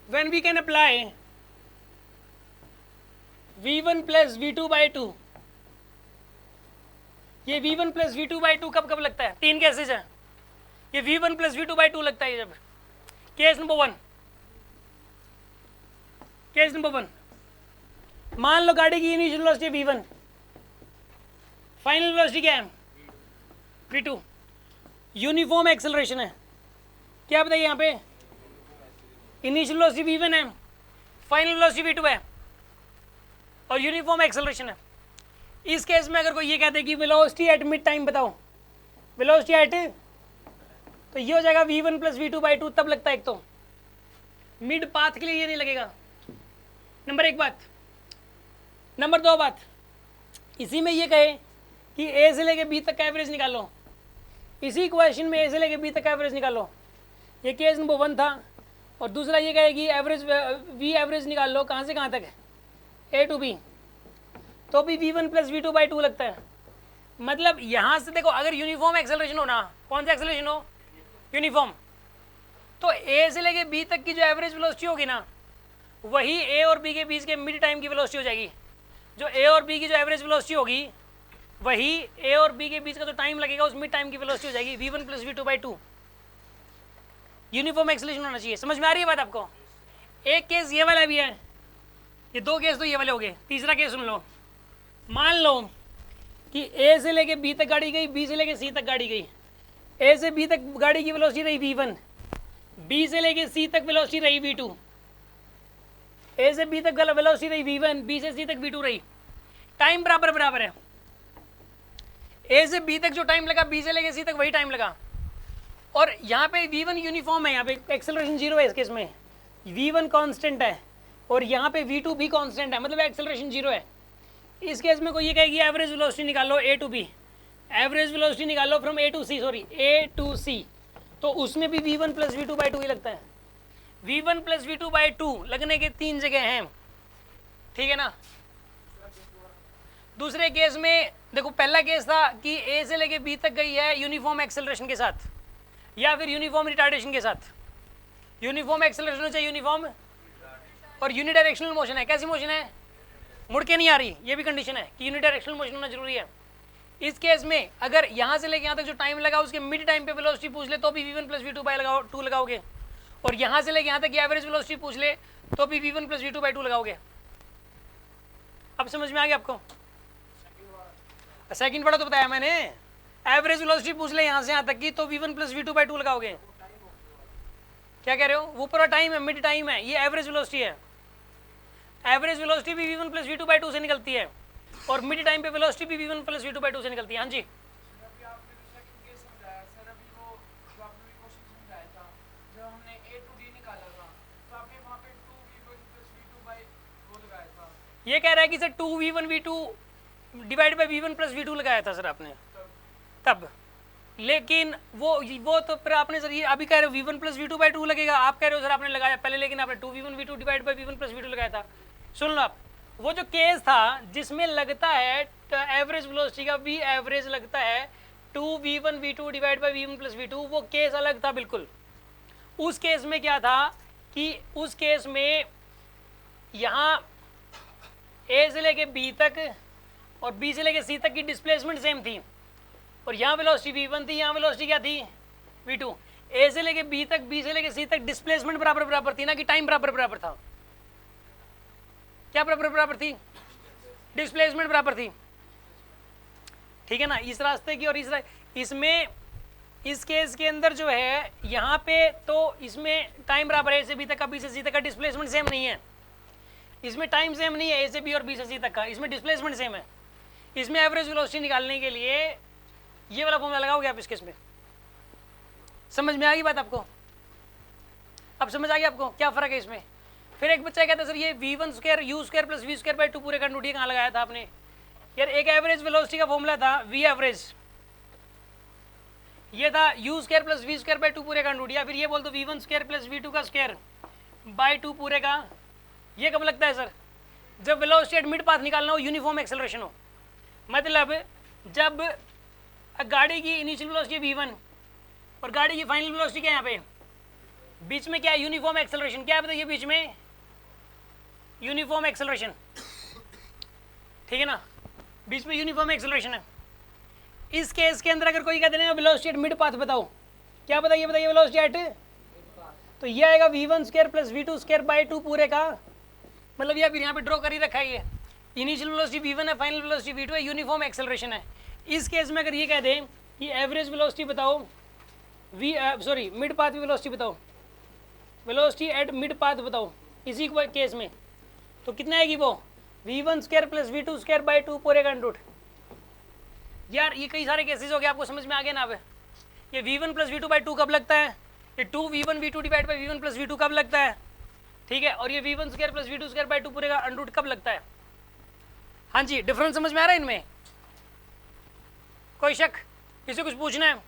when we can apply v1 plus v2 by 2, ये v1 plus v2 by 2 कब कब लगता है? तीन केसेज है, ये v1 plus v2 by 2 लगता है जब केस नंबर 1, केस नंबर 1, मान लो गाड़ी की initial velocity v1, final velocity क्या है? v2, यूनिफॉर्म एक्सेलरेशन है, क्या बताइए यहाँ पे? इनिशियल वेलोसिटी v1 है, फाइनल वेलोसिटी v2 है और यूनिफॉर्म एक्सेलरेशन है। इस केस में अगर कोई ये कहते कि वेलोसिटी एट मिड टाइम बताओ, वेलोसिटी एट, तो ये हो जाएगा v1 प्लस v2 बाई 2, तब लगता है। एक तो मिड पाथ के लिए ये नहीं लगेगा, नंबर एक बात। नंबर दो बात, इसी में ये कहे कि ए से लेके बी तक का एवरेज निकालो, इसी क्वेश्चन में ए से लेके बी तक का एवरेज निकालो, ये केस नंबर 1 था। और दूसरा ये कहे कि एवरेज वी एवरेज निकाल लो, कहाँ से कहाँ तक है? ए टू बी, तो भी v1 प्लस v2 बाई 2 लगता है। मतलब यहाँ से देखो, अगर यूनिफॉर्म एक्सेलरेशन हो ना, कौन सा एक्सेलरेशन हो? यूनिफॉर्म, तो ए से लेके बी तक की जो एवरेज वेलोसिटी होगी ना, वही ए और बी के बीच के मिड टाइम की वेलोसिटी हो जाएगी। जो ए और बी की जो एवरेज वेलोसिटी होगी, वही ए और बी के बीच का जो टाइम लगेगा उस मिड टाइम की वेलोसिटी हो जाएगी v1 plus v2 by 2। Uniform acceleration होना चाहिए। समझ में आ रही है बात आपको? एक केस ये वाला भी है, ये दो केस तो ये वाले हो गए। तीसरा केस सुन लो, मान लो कि ए से लेके बी तक गाड़ी गई, बी से लेके सी तक गाड़ी गई। ए से बी तक गाड़ी की वेलोसिटी रही v1, बी से लेके सी तक वेलोसिटी रही v2। ए से बी तक वेलोसिटी रही v1, बी से सी तक v2 रही। टाइम बराबर बराबर है, ए से बी तक जो टाइम लगा बी से लेके सी तक वही टाइम लगा। और यहाँ पे v1 यूनिफॉर्म है, यहाँ पे एक्सेलरेशन 0 है इस केस में, v1 कांस्टेंट है और यहाँ पे v2 भी कांस्टेंट है, मतलब एक्सेलरेशन 0 है। इस केस में कोई ये कहेगी एवरेज वेलोसिटी निकालो A to B, average velocity निकालो from A to C, sorry A to C, तो उसमें भी v1 प्लस v2 बाई 2 ही लगता है। v1 प्लस v2 बाई 2 लगने के तीन जगह हैं, ठीक है ना। दूसरे केस में देखो, पहला केस था कि ए से लेके बी तक गई है यूनिफॉर्म एक्सेलरेशन के साथ या फिर यूनिफॉर्म रिटार्डेशन के साथ। यूनिफॉर्म एक्सेलरेशन हो चाहे यूनिफॉर्म, और यूनिडायरेक्शनल मोशन है। कैसी मोशन है? मुड़ के नहीं आ रही, ये भी कंडीशन है कि यूनिडायरेक्शनल मोशन होना जरूरी है। इस केस में अगर यहाँ से लेके यहाँ तक जो टाइम लगा उसके मिड टाइम पे वेलोसिटी पूछ ले तो भी v1 प्लस v2 बाई 2 लगाओगे, और यहाँ से लेके यहाँ तक की एवरेज वेलोसिटी पूछ ले तो भी v1 प्लस v2 बाई 2 लगाओगे। अब समझ में आ गया आपको? सेकंड वाला तो बताया मैंने, एवरेज वेलोसिटी पूछ ले यहाँ से यहाँ तक की तो v1 प्लस v2 बाई 2 लगाओगे। क्या कह रहे हो? वो पूरा टाइम है, मिड टाइम है, ये एवरेज वेलोसिटी है। एवरेज वेलोसिटी भी v1 प्लस v2 बाई 2 से निकलती है और मिड टाइम पे वेलोसिटी भी v1 प्लस v2 बाई 2 से निकलती है। हाँ जी, ये कह रहा है कि sir 2v1 v2 divide by v1 plus v2 लगाया था सर आपने तब, लेकिन वो तो फिर आपने सर ये अभी कह रहे हो v1 प्लस v2 बाई 2 लगेगा, आप कह रहे हो सर आपने लगाया पहले, लेकिन आपने 2v1 v2 divide by v1 plus v2 लगाया था। सुन लो आप, वो जो केस था जिसमें लगता है एवरेज वेलोसिटी का v एवरेज लगता है 2v1 v2 divide by v1 plus v2, वो केस अलग था बिल्कुल। उस केस में क्या था कि उस केस में यहाँ ए से लेके बी तक और बी से लेके सी तक की डिस्प्लेसमेंट सेम थी, और यहाँ वेलोसिटी v1 थी, यहाँ वेलोसिटी क्या थी? v2। ए से लेके बी तक, बी से लेके सी तक डिस्प्लेसमेंट बराबर बराबर थी ना, कि टाइम बराबर बराबर था? क्या बराबर बराबर थी? डिस्प्लेसमेंट बराबर थी, ठीक है ना। इस रास्ते की और इसमें इस केस के अंदर जो है यहाँ पे तो इसमें टाइम बराबर है, ए से बी तक का, बी से सी तक का, डिस्प्लेसमेंट सेम नहीं है। इसमें टाइम सेम नहीं है ए से बी और बी से सी तक का, इसमें डिस्प्लेसमेंट सेम है। इसमें एवरेज वेलोसिटी निकालने के लिए ये वाला फॉर्मूला लगाओगे आप इस केस में। समझ में आ गई बात आपको? अब समझ आ गया आपको क्या फर्क है इसमें? फिर एक बच्चा कहता है सर ये v1 square u square plus v square by 2 पूरे का नोटिए कहाँ लगाया था आपने? यार एक एवरेज वेलोसिटी का फॉर्मूला था v एवरेज, ये था u square plus v square by 2 पूरे का नोटिया, फिर ये बोल दो v1 स्क्वायर प्लस v2 का स्क्वायर बाई 2 पूरे का। ये कब लगता है सर? जब वेलोसिटी एट मिड पाथ निकालना हो, यूनिफॉर्म एक्सेलरेशन हो। मतलब जब गाड़ी की इनिशियल वेलोसिटी v1 और गाड़ी की फाइनल वेलोसिटी क्या है यहाँ पे बीच में क्या है, यूनिफॉर्म एक्सेलरेशन। क्या है बताइए बीच में, यूनिफॉर्म एक्सेलरेशन, ठीक है ना, बीच में यूनिफॉर्म एक्सेलरेशन है। इस केस के अंदर अगर कोई कहते हैं वेलोसिटी एट मिड पाथ बताओ, क्या बताइए वेलोसिटी एट, तो ये आएगा v1 square plus v2 square by 2 पूरे का, मतलब ये फिर यहाँ पे ड्रॉ कर ही रखा है। ये इनिशियल वेलोसिटी v1 है, फाइनल वेलोसिटी v2 है, यूनिफॉर्म एक्सेलरेशन है। इस केस में अगर ये कह दें कि एवरेज वेलोसिटी बताओ मिड पाथ की वेलोसिटी बताओ, वेलोसिटी एट मिड पाथ बताओ इसी केस में, तो कितना आएगी वो v1 square plus v2 square by 2 पूरे का अंडर रूट। यार ये कई सारे केसेस हो गए, आपको समझ में आ गया ना। अब ये v1 plus we two by 2 कब लगता है, ये 2v1 v2 divide by v1 plus v2 कब लगता है, ठीक है, और ये v1 square plus v2 square by 2 पूरे का अंडर रूट कब लगता है। हाँ जी, डिफरेंस समझ में आ रहा है इनमें, कोई शक, किसी कुछ पूछना है।